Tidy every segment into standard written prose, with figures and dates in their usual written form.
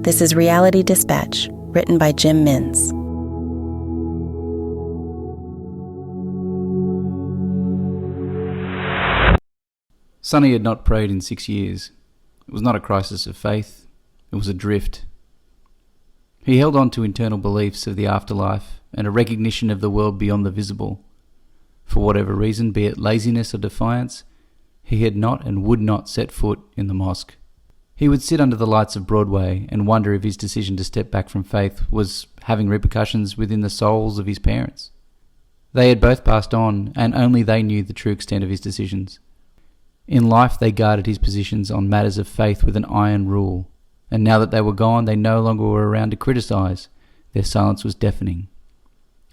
This is Reality Dispatch, written by Jim Minns. Sonny had not prayed in 6 years. It was not a crisis of faith, it was a drift. He held on to internal beliefs of the afterlife and a recognition of the world beyond the visible. For whatever reason, be it laziness or defiance, he had not and would not set foot in the mosque. He would sit under the lights of Broadway and wonder if his decision to step back from faith was having repercussions within the souls of his parents. They had both passed on, and only they knew the true extent of his decisions. In life they guarded his positions on matters of faith with an iron rule, and now that they were gone, they no longer were around to criticise. Their silence was deafening.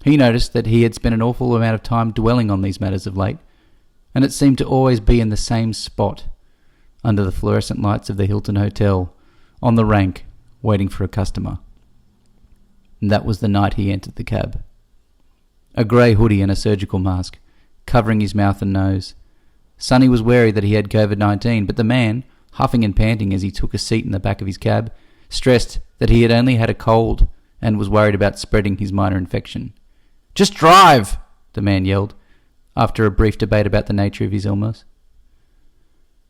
He noticed that he had spent an awful amount of time dwelling on these matters of late, and it seemed to always be in the same spot, under the fluorescent lights of the Hilton Hotel, on the rank, waiting for a customer. And that was the night he entered the cab. A grey hoodie and a surgical mask, covering his mouth and nose. Sonny was wary that he had COVID-19, but the man, huffing and panting as he took a seat in the back of his cab, stressed that he had only had a cold and was worried about spreading his minor infection. "Just drive!" the man yelled, after a brief debate about the nature of his illness.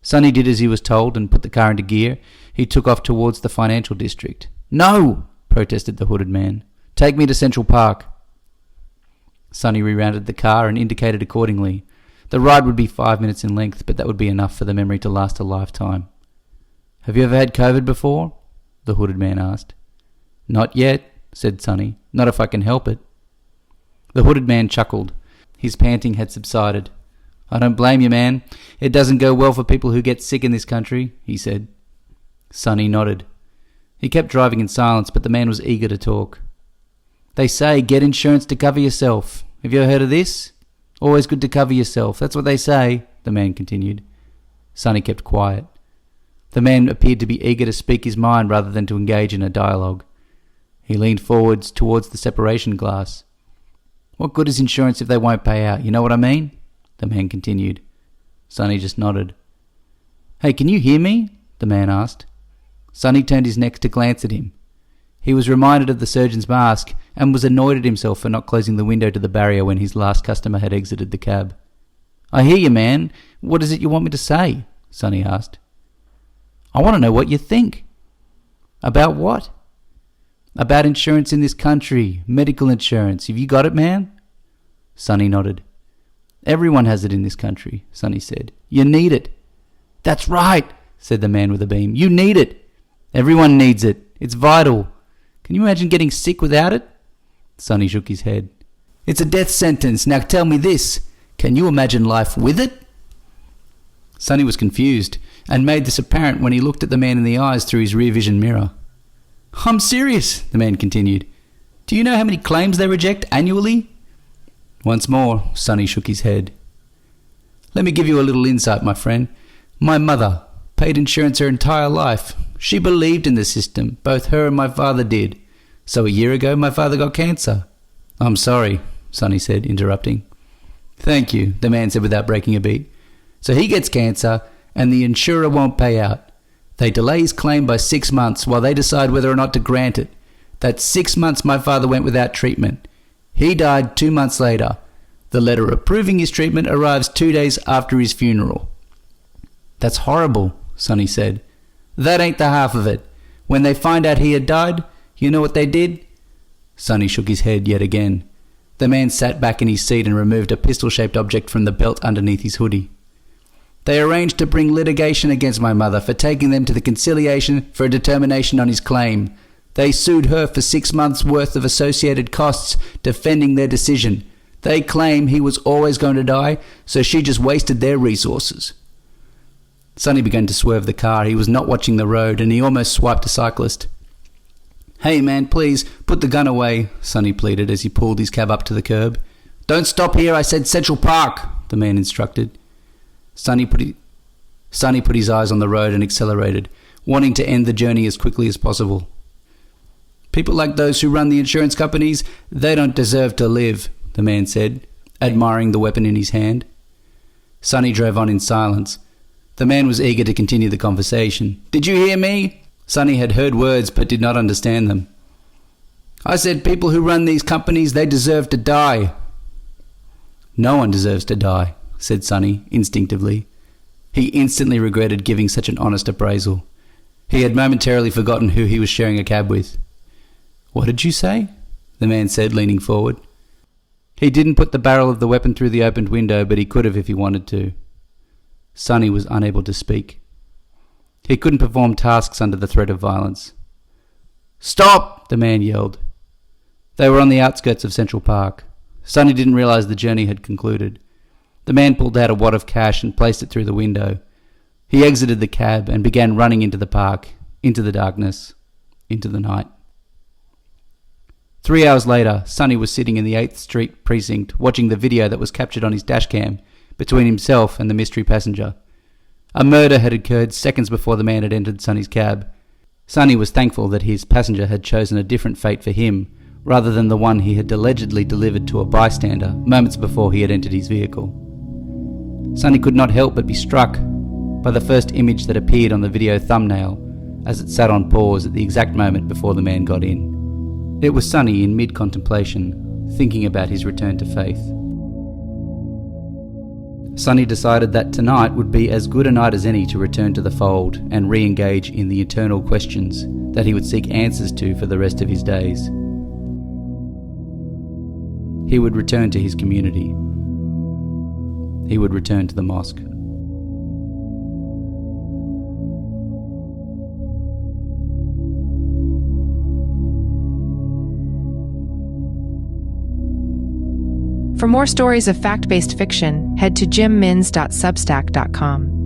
Sonny did as he was told and put the car into gear. He took off towards the financial district. "No!" protested the hooded man. "Take me to Central Park." Sonny rerouted the car and indicated accordingly. The ride would be 5 minutes in length, but that would be enough for the memory to last a lifetime. "Have you ever had COVID before?" the hooded man asked. "Not yet," said Sonny. "Not if I can help it." The hooded man chuckled. His panting had subsided. "I don't blame you, man. It doesn't go well for people who get sick in this country," he said. Sonny nodded. He kept driving in silence, but the man was eager to talk. "They say get insurance to cover yourself. Have you ever heard of this? Always good to cover yourself. That's what they say," the man continued. Sonny kept quiet. The man appeared to be eager to speak his mind rather than to engage in a dialogue. He leaned forwards towards the separation glass. "What good is insurance if they won't pay out? You know what I mean?" the man continued. Sonny just nodded. "Hey, can you hear me?" the man asked. Sonny turned his neck to glance at him. He was reminded of the surgeon's mask and was annoyed at himself for not closing the window to the barrier when his last customer had exited the cab. "I hear you, man. What is it you want me to say?" Sonny asked. "I want to know what you think." "About what?" "About insurance in this country, medical insurance. Have you got it, man?" Sonny nodded. "Everyone has it in this country," Sonny said. "You need it." "That's right," said the man with a beam. "You need it. Everyone needs it. It's vital. Can you imagine getting sick without it?" Sonny shook his head. "It's a death sentence. Now tell me this. Can you imagine life with it?" Sonny was confused and made this apparent when he looked at the man in the eyes through his rear vision mirror. "I'm serious," the man continued. "Do you know how many claims they reject annually?" Once more, Sonny shook his head. "Let me give you a little insight, my friend. My mother paid insurance her entire life. She believed in the system. Both her and my father did. So a year ago, my father got cancer." "I'm sorry," Sonny said, interrupting. "Thank you," the man said without breaking a beat. "So he gets cancer, and the insurer won't pay out. They delay his claim by 6 months while they decide whether or not to grant it. That's 6 months my father went without treatment. He died 2 months later. The letter approving his treatment arrives 2 days after his funeral." "That's horrible," Sonny said. "That ain't the half of it. When they find out he had died, you know what they did?" Sonny shook his head yet again. The man sat back in his seat and removed a pistol-shaped object from the belt underneath his hoodie. "They arranged to bring litigation against my mother for taking them to the conciliation for a determination on his claim. They sued her for 6 months' worth of associated costs defending their decision. They claim he was always going to die, so she just wasted their resources." Sonny began to swerve the car. He was not watching the road, and he almost swiped a cyclist. "Hey man, please, put the gun away," Sonny pleaded as he pulled his cab up to the curb. "Don't stop here, I said Central Park," the man instructed. Sonny put his eyes on the road and accelerated, wanting to end the journey as quickly as possible. "People like those who run the insurance companies, they don't deserve to live," the man said, admiring the weapon in his hand. Sonny drove on in silence. The man was eager to continue the conversation. "Did you hear me?" Sonny had heard words but did not understand them. "I said people who run these companies, they deserve to die." "No one deserves to die," said Sonny instinctively. He instantly regretted giving such an honest appraisal. He had momentarily forgotten who he was sharing a cab with. "What did you say?" the man said, leaning forward. He didn't put the barrel of the weapon through the opened window, but he could have if he wanted to. Sonny was unable to speak. He couldn't perform tasks under the threat of violence. "Stop!" the man yelled. They were on the outskirts of Central Park. Sonny didn't realise the journey had concluded. The man pulled out a wad of cash and placed it through the window. He exited the cab and began running into the park, into the darkness, into the night. 3 hours later, Sonny was sitting in the 8th Street precinct watching the video that was captured on his dashcam between himself and the mystery passenger. A murder had occurred seconds before the man had entered Sonny's cab. Sonny was thankful that his passenger had chosen a different fate for him rather than the one he had allegedly delivered to a bystander moments before he had entered his vehicle. Sonny could not help but be struck by the first image that appeared on the video thumbnail as it sat on pause at the exact moment before the man got in. It was Sonny in mid-contemplation, thinking about his return to faith. Sonny decided that tonight would be as good a night as any to return to the fold and re-engage in the eternal questions that he would seek answers to for the rest of his days. He would return to his community. He would return to the mosque. For more stories of fact-based fiction, head to jimmins.substack.com.